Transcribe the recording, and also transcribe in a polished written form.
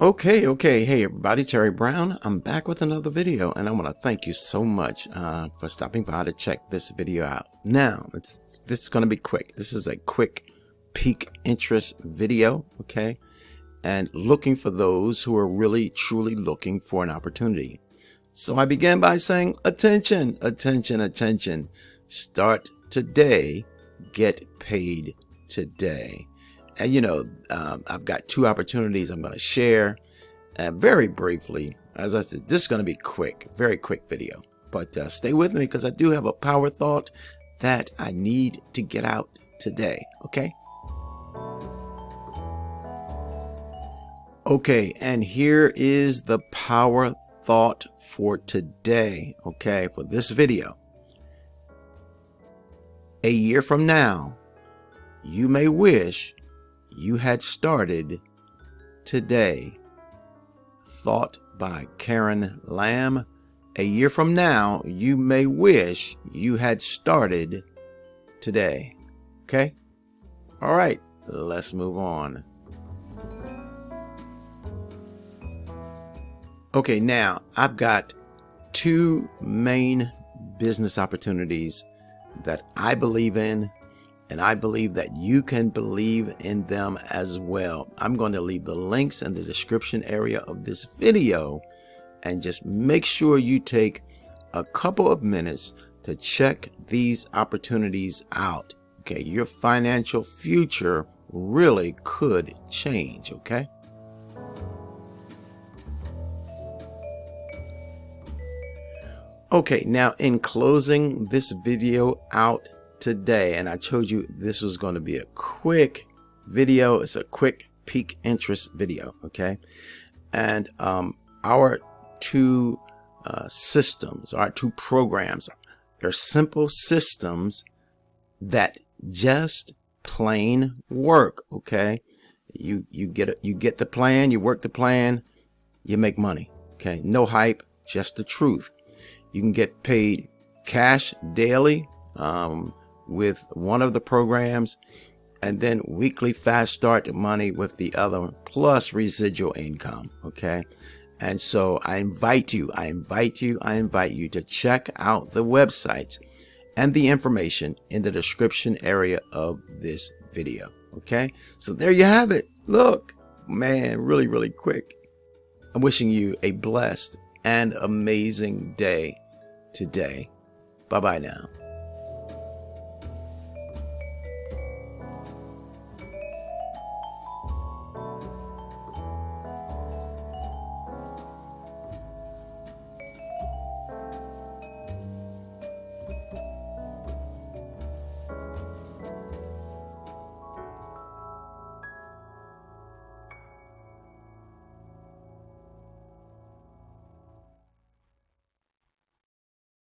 Okay. Hey everybody, Terry Brown. I'm back with another video, and I want to thank you so much for stopping by to check this video out. Now, this is going to be quick. This is a quick peak interest video, okay? And looking for those who are really, truly looking for an opportunity. So I began by saying, attention, attention, attention. Start today, get paid today. And you know, I've got two opportunities I'm going to share very briefly. As I said, this is going to be quick, very quick video, but stay with me because I do have a power thought that I need to get out today. Okay, and here is the power thought for today, okay, for this video. A year from now, you may wish you had started today. Thought by Karen Lamb. A year from now, you may wish you had started today. Okay? All right, let's move on. Okay, now I've got two main business opportunities that I believe in, and I believe that you can believe in them as well. I'm going to leave the links in the description area of this video, and just make sure you take a couple of minutes to check these opportunities out. Okay, your financial future really could change, okay? Okay, now in closing this video out today, and I told you this was going to be a quick video. It's a quick peak interest video, okay? And our two systems, our two programs, they're simple systems that just plain work, okay? You get the plan, you work the plan, you make money, okay? No hype, just the truth. You can get paid cash daily with one of the programs, and then weekly fast start money with the other, plus residual income, okay? And so I invite you to check out the websites and the information in the description area of this video, okay? So there you have it. Look, man, really quick. I'm wishing you a blessed and amazing day today. Bye-bye now.